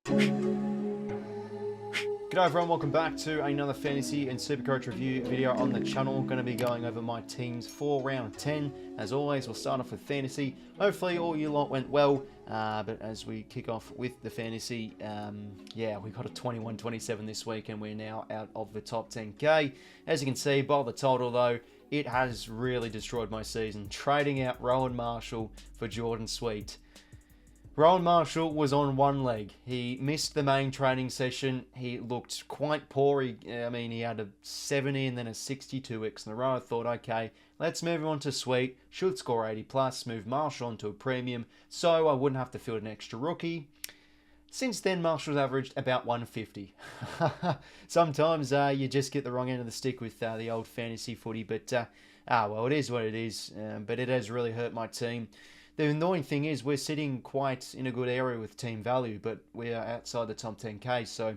G'day everyone, welcome back to another Fantasy and SuperCoach review video on the channel. Going to be going over my teams for round 10. As always, we'll start off with Fantasy. Hopefully all you lot went well, but as we kick off with the Fantasy, yeah, we got a 21-27 this week and we're now out of the top 10k. As you can see by the total though, it has really destroyed my season. Trading out Rowan Marshall for Jordan Sweet. Rowan Marshall was on one leg. He missed the main training session. He looked quite poor. He had a 70 and then a 62x in a row. I thought, okay, let's move him on to Sweet. Should score 80 plus. Move Marshall onto a premium so I wouldn't have to field an extra rookie. Since then, Marshall's averaged about 150. Sometimes you just get the wrong end of the stick with the old fantasy footy, but well, it is what it is. But it has really hurt my team. The annoying thing is we're sitting quite in a good area with team value, but we're outside the top 10k. So,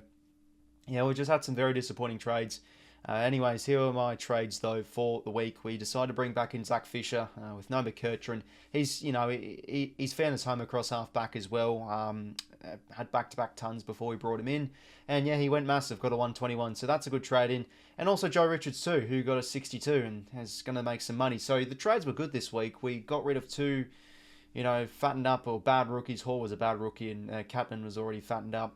yeah, we just had some very disappointing trades. Anyways, here are my trades though for the week. We decided to bring back in Zach Fisher with 𝐼𝐻𝐿𝐵𝐿 𝐕𝐿. He's, he's found his home across half back as well. Had back-to-back tons before we brought him in, and yeah, he went massive. Got a 121, so that's a good trade in. And also Joe Richards too, who got a 62 and is going to make some money. So the trades were good this week. We got rid of two, fattened up or bad rookies. Hall was a bad rookie and Captain was already fattened up.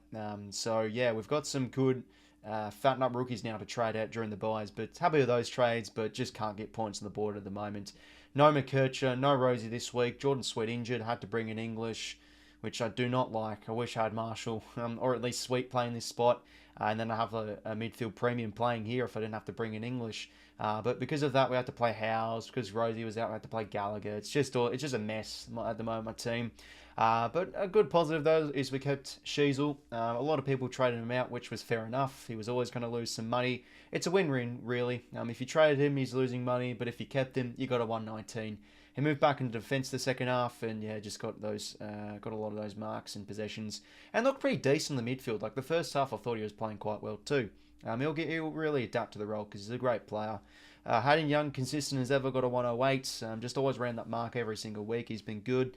So yeah, we've got some good fattened up rookies now to trade out during the buys. But happy with those trades, but just can't get points on the board at the moment. No 𝐼𝐻𝐿𝐵𝐿, no Rosie this week. Jordan Sweet injured, had to bring in English, which I do not like. I wish I had Marshall, or at least Sweet playing this spot. And then I have a midfield premium playing here if I didn't have to bring in English. But because of that, we had to play Howes. Because Rosie was out, we had to play Gallagher. It's just a mess at the moment, my team. But a good positive, though, is we kept 𝐓𝐡𝐿. A lot of people traded him out, which was fair enough. He was always going to lose some money. It's a win-win, really. If you traded him, he's losing money. But if you kept him, you got a 119. He moved back into defence the second half, and yeah, just got those, got a lot of those marks and possessions, and looked pretty decent in the midfield. Like the first half, I thought he was playing quite well too. He'll really adapt to the role because he's a great player. Hayden Young, consistent as ever, got a 108. Just always around that mark every single week. He's been good.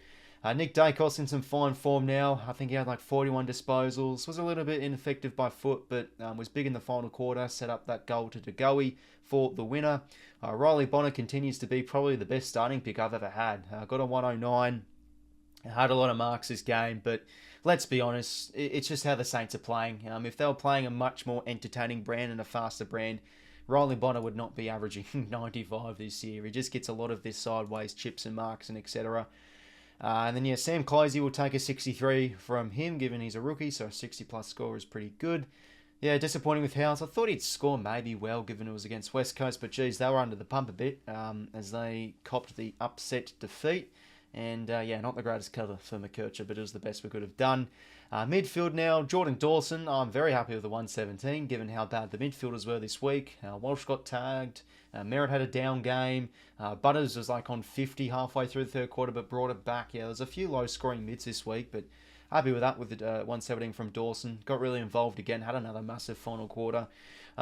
Nick Dacos in some fine form now. I think he had like 41 disposals. Was a little bit ineffective by foot, but was big in the final quarter. Set up that goal to 𝐷𝐿𝐵𝐿 for the winner. Riley Bonner continues to be probably the best starting pick I've ever had. Got a 109. Had a lot of marks this game, but let's be honest, it's just how the Saints are playing. If they were playing a much more entertaining brand and a faster brand, Riley Bonner would not be averaging 95 this year. He just gets a lot of this sideways chips and marks and etc. And then, yeah, Sam Closey will take a 63 from him, given he's a rookie, so a 60-plus score is pretty good. Yeah, disappointing with Howes. I thought he'd score maybe well, given it was against West Coast, but geez, they were under the pump a bit as they copped the upset defeat. And, yeah, not the greatest cover for 𝐼𝐻𝐿𝐵𝐿, but it was the best we could have done. Midfield now, Jordan Dawson. I'm very happy with the 117, given how bad the midfielders were this week. Walsh got tagged. Merritt had a down game. Butters was like on 50 halfway through the third quarter, but brought it back. Yeah, there's a few low-scoring mids this week, but happy with that with the 117 from Dawson. Got really involved again. Had another massive final quarter.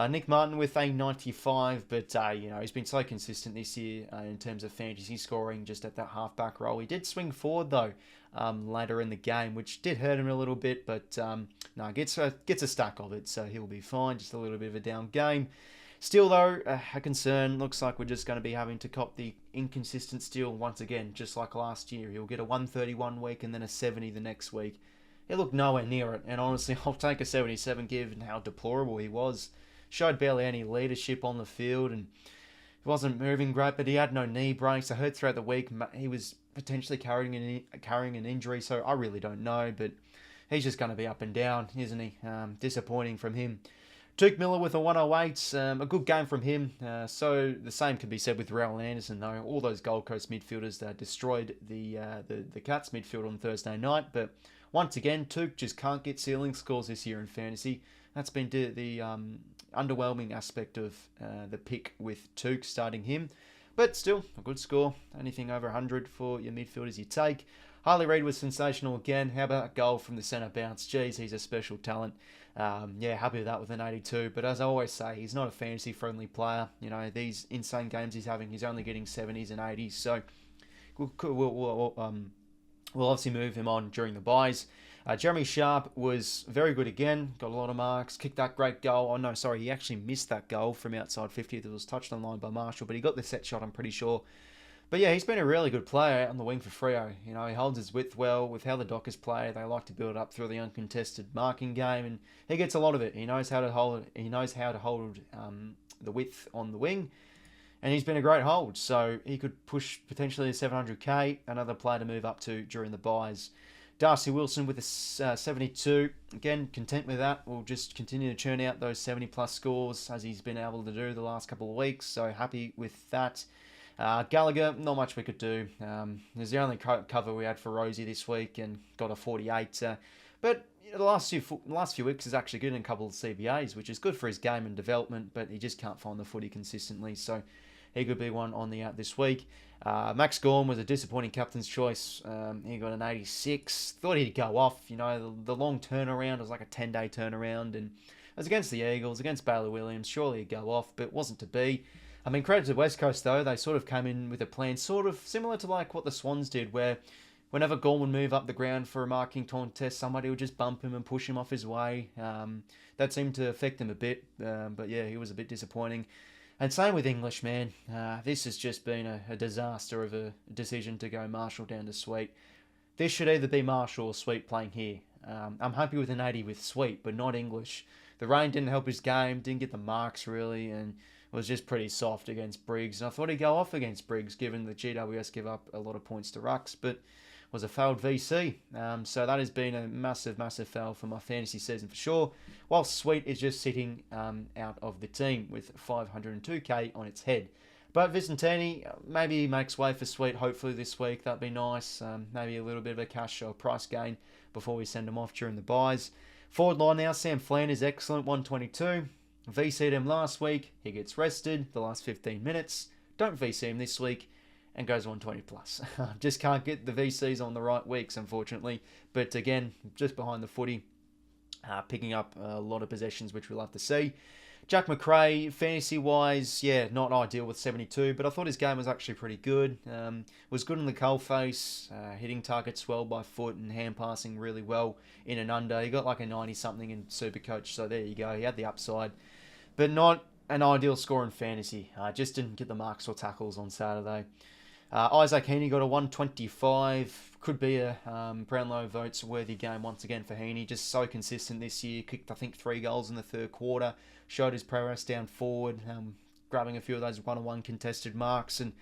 Nick Martin with a 95, but he's been so consistent this year in terms of fantasy scoring, just at that half-back role. He did swing forward though later in the game, which did hurt him a little bit, but no, gets a stack of it, so he'll be fine. Just a little bit of a down game. Still though, a concern. Looks like we're just going to be having to cop the inconsistent steal once again, just like last year. He'll get a 131 week and then a 70 the next week. He looked nowhere near it, and honestly, I'll take a 77 given how deplorable he was. Showed barely any leadership on the field, and he wasn't moving great, but he had no knee breaks. I heard throughout the week he was potentially carrying an injury, so I really don't know, but he's just going to be up and down, isn't he? Disappointing from him. 𝐷𝐿𝐵𝐿 Miller with a 108, a good game from him. So the same can be said with Rowell Anderson, though. All those Gold Coast midfielders destroyed the Cats midfield on Thursday night. But once again, 𝐷𝐿𝐵𝐿 just can't get ceiling scores this year in fantasy. That's been the underwhelming aspect of the pick with 𝐷𝐿𝐵𝐿 starting him. But still, a good score. Anything over 100 for your midfielders you take. Harley Reid was sensational again. How about a goal from the centre bounce? Jeez, he's a special talent. Yeah, happy with that with an 82. But as I always say, he's not a fantasy-friendly player. These insane games he's having, he's only getting 70s and 80s. So we'll obviously move him on during the buys. Jeremy Sharp was very good again, got a lot of marks, kicked that great goal. Oh no, sorry, he actually missed that goal from outside 50 that was touched on line by Marshall, but he got the set shot, I'm pretty sure. But yeah, he's been a really good player on the wing for Freo. You know, he holds his width well with how the Dockers play. They like to build up through the uncontested marking game, and he gets a lot of it. He knows how to hold. He knows how to hold the width on the wing, and he's been a great hold. So he could push potentially a 700k, another player to move up to during the buys. Darcy Wilson with a 72. Again, content with that. We'll just continue to churn out those 70-plus scores as he's been able to do the last couple of weeks. So happy with that. Gallagher, not much we could do. There's the only cover we had for Rosie this week and got a 48. But the last few weeks is actually good in a couple of CBAs, which is good for his game and development, but he just can't find the footy consistently. So he could be one on the out this week. Max Gawn was a disappointing captain's choice. He got an 86. Thought he'd go off. You know, the long turnaround was like a 10-day turnaround, and it was against the Eagles, against Bailey Williams. Surely he'd go off, but it wasn't to be. I mean, credit to West Coast, though. They sort of came in with a plan sort of similar to like what the Swans did, where whenever Gawn would move up the ground for a marking contest, somebody would just bump him and push him off his way. That seemed to affect him a bit, but yeah, he was a bit disappointing. And same with English, man. This has just been a disaster of a decision to go Marshall down to Sweet. This should either be Marshall or Sweet playing here. I'm happy with an 80 with Sweet, but not English. The rain didn't help his game, didn't get the marks really, and was just pretty soft against Briggs. And I thought he'd go off against Briggs, given that GWS give up a lot of points to rucks, but was a failed VC. So that has been a massive, massive fail for my fantasy season for sure. While Sweet is just sitting out of the team with 502k on its head. But Vicentini, maybe he makes way for Sweet hopefully this week. That'd be nice. Maybe a little bit of a cash or price gain before we send him off during the buys. Forward line now, Sam Flan is excellent, 122. VC'd him last week. He gets rested the last 15 minutes. Don't VC him this week and goes 120 plus. Just can't get the VCs on the right weeks, unfortunately. But again, just behind the footy, picking up a lot of possessions, which we love to see. Jack McRae, fantasy-wise, yeah, not ideal with 72, but I thought his game was actually pretty good. Was good in the coalface, hitting targets well by foot and hand passing really well in and under. He got like a 90-something in SuperCoach, so there you go. He had the upside, but not an ideal score in fantasy. Just didn't get the marks or tackles on Saturday. Isaac Heaney got a 125. Could be a Brownlow votes worthy game once again for Heaney. Just so consistent this year. Kicked, I think, 3 goals in the third quarter. Showed his prowess down forward, grabbing a few of those one-on-one contested marks. And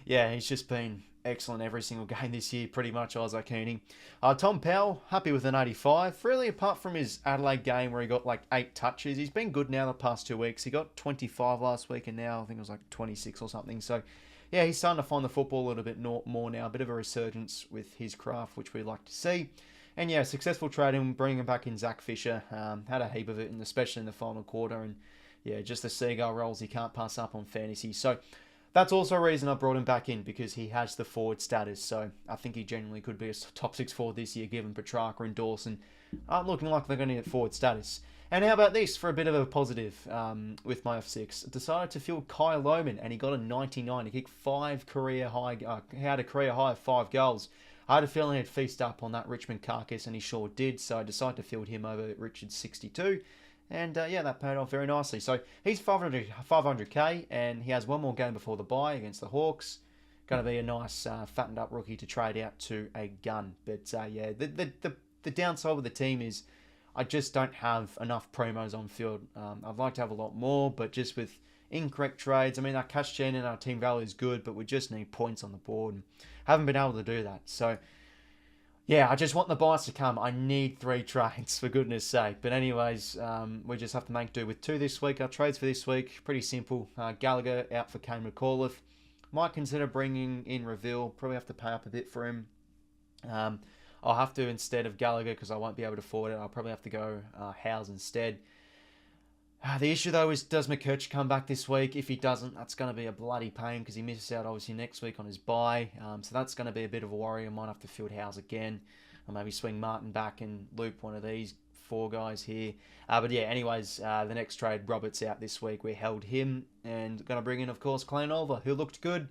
yeah, he's just been excellent every single game this year, pretty much, Isaac Heaney. Tom Powell, happy with an 85. Really, apart from his Adelaide game where he got like 8 touches, he's been good now the past 2 weeks. He got 25 last week, and now I think it was like 26 or something. So yeah, he's starting to find the football a little bit more now. A bit of a resurgence with his craft, which we like to see. And yeah, successful trading, bringing back in Zach Fisher. Had a heap of it, and especially in the final quarter. And yeah, just the seagull rolls he can't pass up on fantasy. So that's also a reason I brought him back in, because he has the forward status. So I think he genuinely could be a top 6 forward this year, given Petrarca and Dawson aren't looking like they're going to get forward status. And how about this for a bit of a positive with my F6? Decided to field Kyle Lohman, and he got a 99. He kicked 5 career high. He had a career high of 5 goals. I had a feeling he'd feast up on that Richmond carcass, and he sure did. So I decided to field him over Richard's 62. And yeah, that paid off very nicely. So he's 500k, and he has one more game before the bye against the Hawks. Going to be a nice fattened up rookie to trade out to a gun. But yeah, the downside with the team is I just don't have enough promos on field. I'd like to have a lot more, but just with incorrect trades, I mean, our cash gen and our team value is good, but we just need points on the board, and haven't been able to do that. So yeah, I just want the buys to come. I need 3 trades, for goodness sake. But anyways, we just have to make do with 2 this week. Our trades for this week, pretty simple. Gallagher out for Kane 𝐬𝐿𝐴. Might consider bringing in Reveal. Probably have to pay up a bit for him. I'll have to, instead of Gallagher, because I won't be able to afford it, I'll probably have to go Howes instead. The issue, though, is does 𝐓𝐿𝐴 come back this week? If he doesn't, that's going to be a bloody pain, because he misses out, obviously, next week on his bye. So that's going to be a bit of a worry. I might have to field Howes again. Or maybe swing Martin back and loop one of these 4 guys here. But yeah, anyways, the next trade, Roberts out this week. We held him, and going to bring in, of course, Clayton Oliver, who looked good.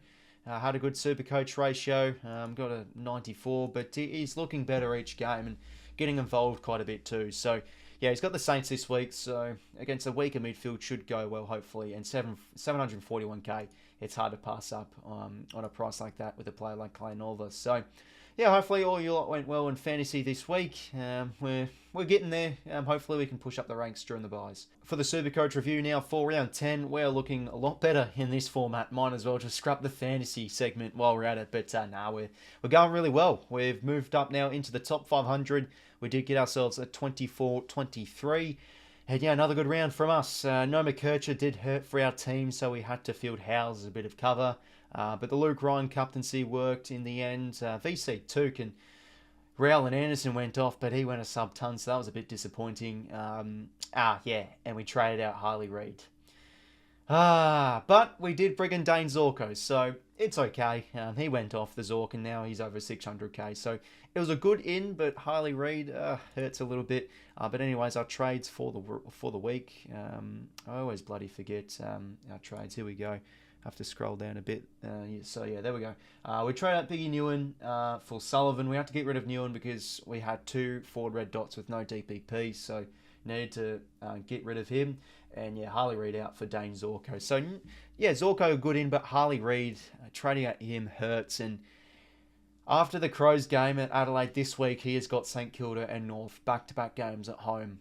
Had a good SuperCoach ratio. Got a 94, but he's looking better each game. And getting involved quite a bit too. So yeah, he's got the Saints this week, so against a weaker midfield should go well, hopefully. And 741k, it's hard to pass up on a price like that with a player like Kane Horn. So yeah, hopefully all you lot went well in fantasy this week. We're getting there. Hopefully we can push up the ranks during the buys. For the SuperCoach review now, for round 10, we're looking a lot better in this format. Might as well just scrap the fantasy segment while we're at it. But nah, we're going really well. We've moved up now into the top 500. We did get ourselves a 24-23. And yeah, another good round from us. 𝐼𝐴 did hurt for our team, so we had to field Howes as a bit of cover. But the 𝐼𝐴 captaincy worked in the end. 𝐓𝐡𝐞 and 𝐼𝐴 and Anderson went off, but he went a sub-ton, so that was a bit disappointing. Yeah, and we traded out 𝐼𝐴 𝐷. But we did bring in 𝐷𝐴𝐴, so it's okay. He went off the Zork, and now he's over 600k. So it was a good in, but 𝐼𝐴 𝐷 hurts a little bit. But anyways, our trades for the week. I always bloody forget our trades. Here we go. Have to scroll down a bit. So yeah, there we go. We traded out Biggie Nguyen for Sullivan. We had to get rid of Nguyen because we had 2 forward red dots with no DPP, so needed to get rid of him. And yeah, 𝐼𝐴 𝐷 out for 𝐷𝐴𝐴. So yeah, Zorko good in, but 𝐼𝐴 𝐷 trading out him hurts. And after the Crows game at Adelaide this week, he has got St Kilda and North back-to-back games at home.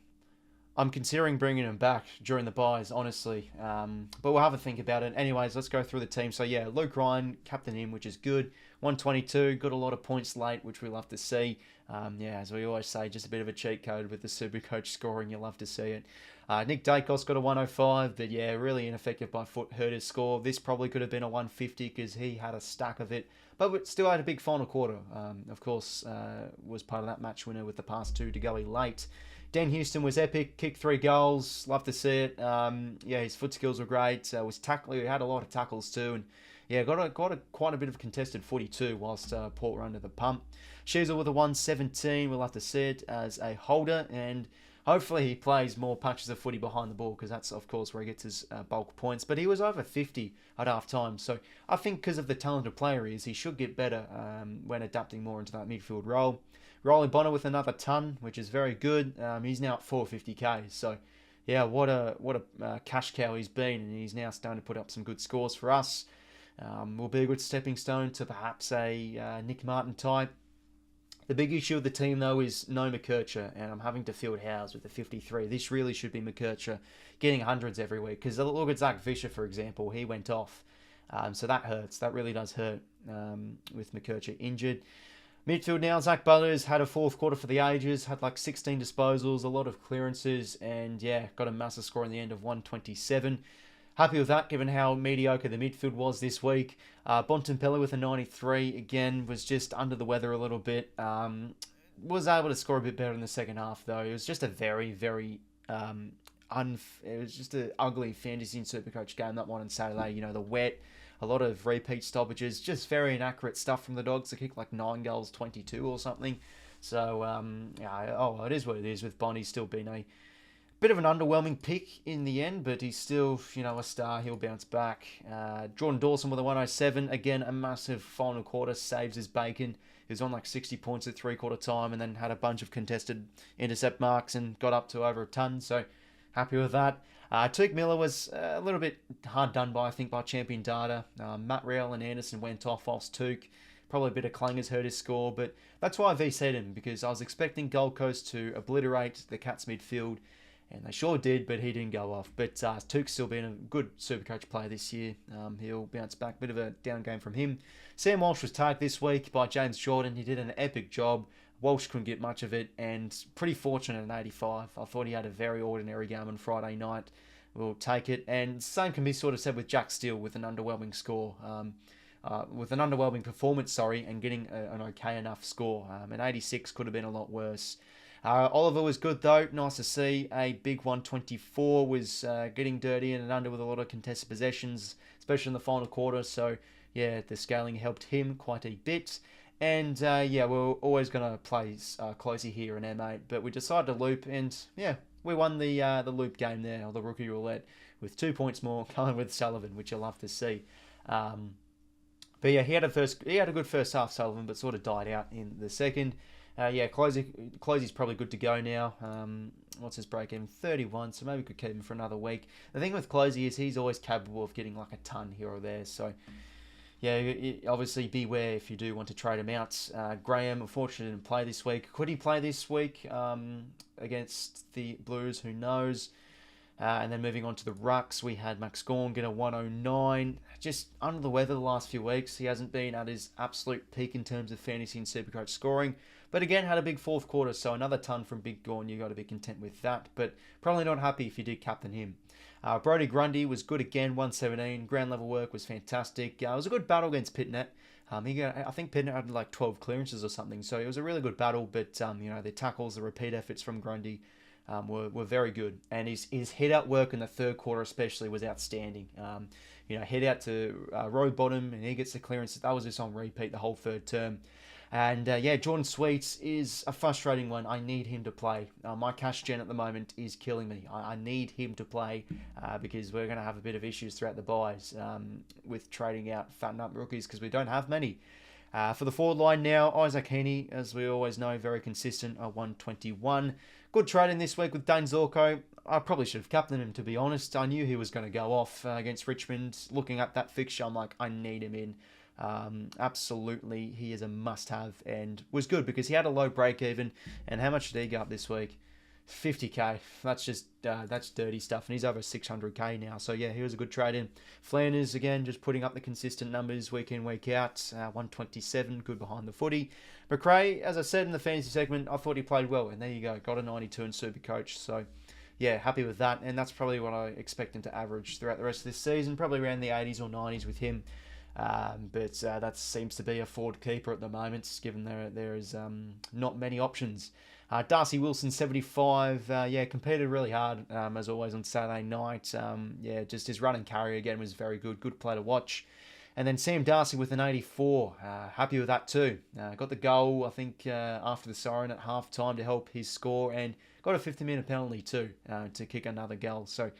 I'm considering bringing him back during the buys, honestly. But we'll have a think about it. Anyways, let's go through the team. So yeah, Luke Ryan, captain him, which is good. 122, got a lot of points late, which we love to see. Yeah, as we always say, just a bit of a cheat code with the SuperCoach scoring. You love to see it. Nick Dacos got a 105, but yeah, really ineffective by foot, hurt his score. This probably could have been a 150 because he had a stack of it. But we still had a big final quarter. Of course, was part of that match winner with the pass 2 to go late. Dan Houston was epic, kicked 3 goals, love to see it. Yeah, his foot skills were great. Was tackling, he had a lot of tackles too, and yeah, got quite a bit of contested footy too, whilst Port were under the pump. Sheasel with a 117, we'll have to see it as a holder, and hopefully he plays more patches of footy behind the ball, because that's of course where he gets his bulk points. But he was over 50 at half time, so I think because of the talented player he is, he should get better when adapting more into that midfield role. Rolly Bonner with another ton, which is very good. He's now at 450k. So, yeah, what a cash cow he's been, and he's now starting to put up some good scores for us. Will be a good stepping stone to perhaps a Nick Martin type. The big issue with the team, though, is no 𝐼𝐴, and I'm having to field Howes with the 53. This really should be 𝐼𝐴 getting hundreds every week, because look at Zach Fisher, for example. He went off. So that hurts. That really does hurt with 𝐼𝐴 injured. Midfield now, Zach Butters had a 4th quarter for the ages, had like 16 disposals, a lot of clearances, and yeah, got a massive score in the end of 127. Happy with that, given how mediocre the midfield was this week. Bontempelli with a 93, again, was just under the weather a little bit. Was able to score a bit better in the second half, though. It was just a very, very... it was just an ugly fantasy and SuperCoach game, that one on Saturday. You know, the wet... A lot of repeat stoppages, just very inaccurate stuff from the Dogs to kick like 9 goals, 22 or something. So, yeah, it is what it is with Bonnie still being a bit of an underwhelming pick in the end, but he's still, you know, a star. He'll bounce back. Jordan Dawson with a 107. Again, a massive final quarter, saves his bacon. He was on like 60 points at 3/4 time and then had a bunch of contested intercept marks and got up to over a ton. So, happy with that. Tuke Miller was a little bit hard done by, I think, by champion data. Matt Real and Anderson went off whilst Tuke. Probably a bit of clangers hurt his score, but that's why I VC'd him, because I was expecting Gold Coast to obliterate the Cats midfield, and they sure did, but he didn't go off. But Tuke's still been a good SuperCoach player this year. He'll bounce back. Bit of a down game from him. Sam Walsh was tagged this week by James Jordan. He did an epic job. Walsh couldn't get much of it, and pretty fortunate at 85. I thought he had a very ordinary game on Friday night. We'll take it. And same can be sort of said with Jack Steele with an underwhelming score. With an underwhelming performance, and getting an okay enough score. An 86 could have been a lot worse. Oliver was good, though. Nice to see. A big 124 was getting dirty in and under with a lot of contested possessions, especially in the final quarter. So, yeah, the scaling helped him quite a bit. And, yeah, we're always going to play 𝐼𝐴 here in M8, but we decided to loop, and, yeah, we won the loop game there, or the rookie roulette, with 2 points more, going with Sullivan, which you'll love to see. But, yeah, he had a good first half, Sullivan, but sort of died out in the second. Yeah, 𝐼𝙗𝐿𝐼's probably good to go now. What's his break even? 31, so maybe we could keep him for another week. The thing with 𝐼𝙗 is he's always capable of getting like a ton here or there, so yeah, obviously beware if you do want to trade him out. Graham, unfortunately, didn't play this week. Could he play this week against the Blues? Who knows? And then moving on to the rucks, we had Max Gawn get a 109. Just under the weather the last few weeks. He hasn't been at his absolute peak in terms of fantasy and SuperCoach scoring. But again, had a big fourth quarter, so another ton from Big Gawn. You got to be content with that. But probably not happy if you did captain him. Brodie Grundy was good again, 117. Ground level work was fantastic. It was a good battle against Pitnet. I think Pitnet had like 12 clearances or something, so it was a really good battle. But the tackles, the repeat efforts from Grundy were very good, and his head out work in the third quarter especially was outstanding. Head out to row bottom, and he gets the clearance. That was just on repeat the whole third term. And Jordan Sweets is a frustrating one. I need him to play. My cash gen at the moment is killing me. I need him to play because we're going to have a bit of issues throughout the buys with trading out fatten up rookies because we don't have many. For the forward line now, Isaac Heaney, as we always know, very consistent, 121. Good trading this week with Dane Zorko. I probably should have captained him, to be honest. I knew he was going to go off against Richmond. Looking at that fixture, I'm like, I need him in. Absolutely, he is a must-have, and was good because he had a low break-even. And how much did he go up this week? 50k. That's just that's dirty stuff, and he's over 600k now. So yeah, he was a good trade in. Flanders again, just putting up the consistent numbers week in, week out. 127, good behind the footy. McRae, as I said in the fantasy segment, I thought he played well, and there you go, got a 92 in SuperCoach. So yeah, happy with that, and that's probably what I expect him to average throughout the rest of this season, probably around the 80s or 90s with him. But that seems to be a forward keeper at the moment, given there is not many options. Darcy Wilson, 75, competed really hard, as always, on Saturday night. Just his run and carry, again, was very good. Good play to watch. And then Sam Darcy with an 84. Happy with that too. Got the goal, I think, after the siren at half-time to help his score, and got a 50-minute penalty too to kick another goal. So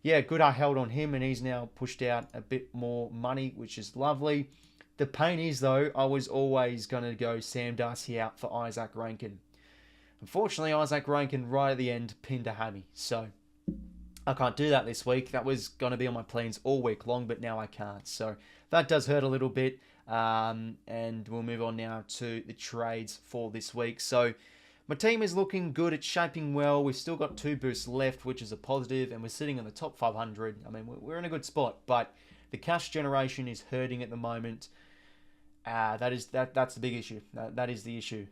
yeah, good I held on him, and he's now pushed out a bit more money, which is lovely. The pain is, though, I was always going to go Sam Darcy out for Isaac Rankin. Unfortunately, Isaac Rankin right at the end pinned a hammy, so I can't do that this week. That was going to be on my plans all week long, but now I can't. So that does hurt a little bit, and we'll move on now to the trades for this week. So my team is looking good. It's shaping well. We've still got 2 boosts left, which is a positive, and we're sitting in the top 500. I mean, we're in a good spot, but the cash generation is hurting at the moment. That's the big issue. That is the issue.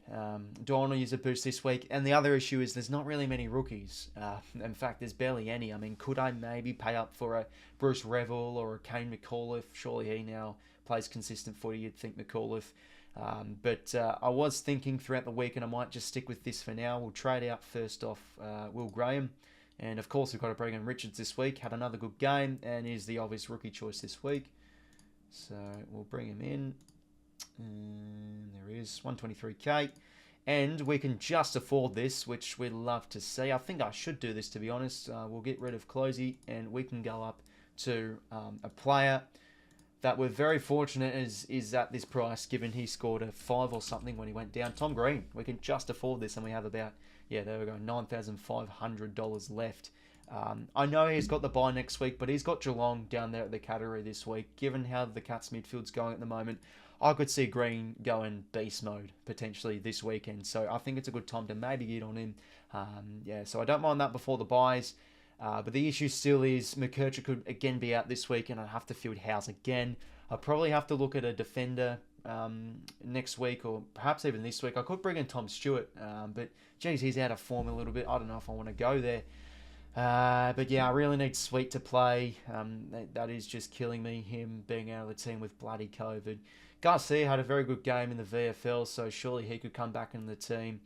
Do I want to use a boost this week? And the other issue is there's not really many rookies. In fact, there's barely any. I mean, could I maybe pay up for a Bruce Revel or a Kane 𝐎𝐿𝐼? Surely he now plays consistent footy. You'd think 𝐎𝐿𝐼. But I was thinking throughout the week, and I might just stick with this for now. We'll trade out first off 𝐼𝐿𝐺raham. And of course, we've got to bring in Richards this week. Had another good game and is the obvious rookie choice this week. So we'll bring him in. And there he is, 123k. And we can just afford this, which we'd love to see. I think I should do this, to be honest. We'll get rid of 𝐼𝐿𝐼, and we can go up to a player that we're very fortunate is at this price, given he scored a 5 or something when he went down. Tom Green. We can just afford this, and we have about, there we go, $9,500 left. I know he's got the bye next week, but he's got Geelong down there at the category this week. Given how the Cats midfield's going at the moment, I could see Green going beast mode potentially this weekend. So I think it's a good time to maybe get on him. So I don't mind that before the buys. But the issue still is 𝐼𝐿𝐼 could again be out this week, and I'd have to field House again. I'll probably have to look at a defender next week, or perhaps even this week. I could bring in Tom Stewart, but geez, he's out of form a little bit. I don't know if I want to go there. But yeah, I really need Sweet to play. That is just killing me, him being out of the team with bloody COVID. Garcia had a very good game in the VFL, so surely he could come back in the team.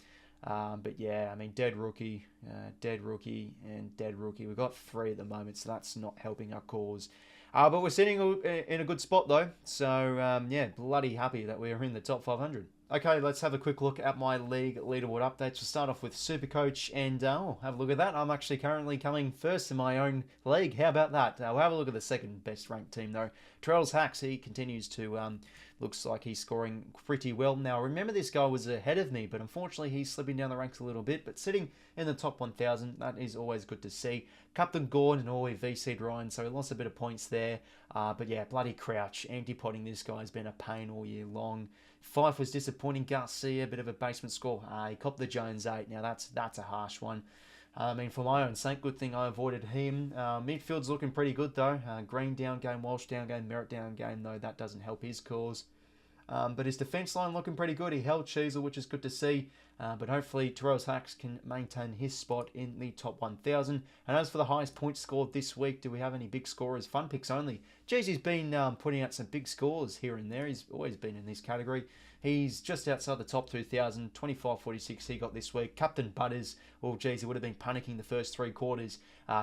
But yeah, I mean, dead rookie, and dead rookie. We've got 3 at the moment, so that's not helping our cause. But we're sitting in a good spot, though. So, bloody happy that we're in the top 500. Okay, let's have a quick look at my league leaderboard updates. We'll start off with SuperCoach, and have a look at that. I'm actually currently coming first in my own league. How about that? We'll have a look at the second best ranked team, though. Trells Hacks, he continues to looks like he's scoring pretty well. Now, remember, this guy was ahead of me, but unfortunately he's slipping down the ranks a little bit, but sitting in the top 1,000, that is always good to see. Captain Gordon always VC'd Ryan, so he lost a bit of points there. But yeah, bloody Crouch. Anti-potting this guy has been a pain all year long. Fife was disappointing. 𝐼𝐻𝐿𝐼𝐻, a bit of a basement score. He copped the Jones 8. Now, that's a harsh one. I mean, for my own sake, good thing I avoided him. Midfield's looking pretty good, though. Green down game, Walsh down game, Merritt down game, though that doesn't help his cause. But his defence line looking pretty good. He held 𝐼𝐻𝐿𝐼𝐻, which is good to see. But hopefully, 𝐻𝐻𝐿𝐼𝐻 can maintain his spot in the top 1,000. And as for the highest points scored this week, do we have any big scorers? Fun picks only. Geez, he's been putting out some big scores here and there. He's always been in this category. He's just outside the top 2,000, 25.46 he got this week. Captain Butters, well, geez, he would have been panicking the first 3 quarters.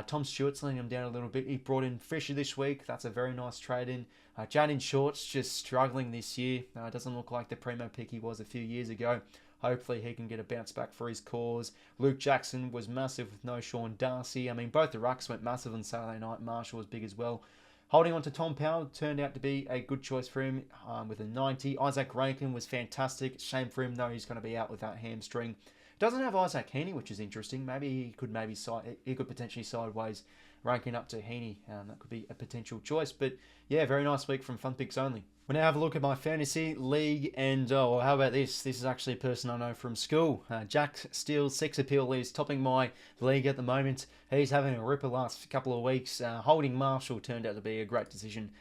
Tom Stewart's letting him down a little bit. He brought in Fisher this week. That's a very nice trade in. Jaden Short's just struggling this year. Doesn't look like the primo pick he was a few years ago. Hopefully he can get a bounce back for his cause. Luke Jackson was massive with no Shaun Dux. I mean, both the rucks went massive on Saturday night. Marshall was big as well. Holding on to Tom Powell turned out to be a good choice for him with a 90. Isaac Rankin was fantastic. Shame for him, though, he's going to be out with that hamstring. Doesn't have 𝐼𝐻𝐿𝐼𝐻, which is interesting. Maybe he could potentially sideways ranking up to 𝐻𝐿𝐼𝐻. That could be a potential choice. But yeah, very nice week from Fun Picks Only. We'll now have a look at my fantasy league, and oh, how about this? This is actually a person I know from school. Jack Steele's Sex Appeal is topping my league at the moment. He's having a ripper last couple of weeks. Holding Marshall turned out to be a great decision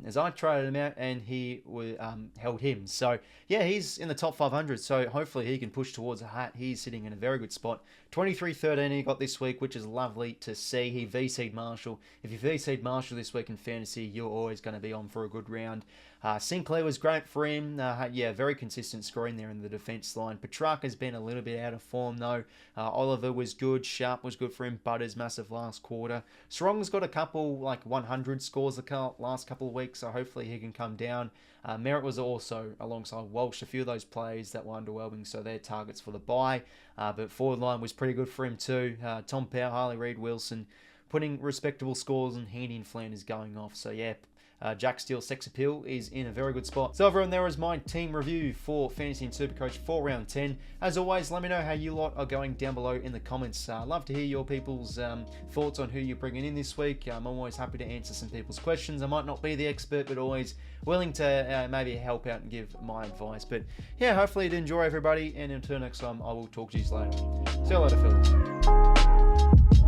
as I traded him out and he held him. So yeah, he's in the top 500, so hopefully he can push towards a hat. He's sitting in a very good spot. 23.13 he got this week, which is lovely to see. He VC'd Marshall. If you VC'd Marshall this week in fantasy, you're always going to be on for a good round. Sinclair was great for him. Yeah, very consistent scoring there in the defence line. Petrarca has been a little bit out of form, though. Oliver was good. Sharp was good for him. Butters, massive last quarter. Strong's got a couple, like 100 scores the last couple of weeks, so hopefully he can come down. Merritt was also alongside Walsh. A few of those plays that were underwhelming, so they're targets for the bye. But forward line was pretty good for him too. Tom Powell, Harley Reid, Wilson, putting respectable scores, and Handy and Flanders going off. So yeah, Jack Steele's Sex Appeal is in a very good spot. So everyone, there is my team review for Fantasy and SuperCoach for round 10. As always, let me know how you lot are going down below in the comments. Love to hear your people's thoughts on who you're bringing in this week. I'm always happy to answer some people's questions. I might not be the expert, but always willing to maybe help out and give my advice. But yeah, hopefully you enjoy, everybody, and until next time, I will talk to you later. See you later, fellas.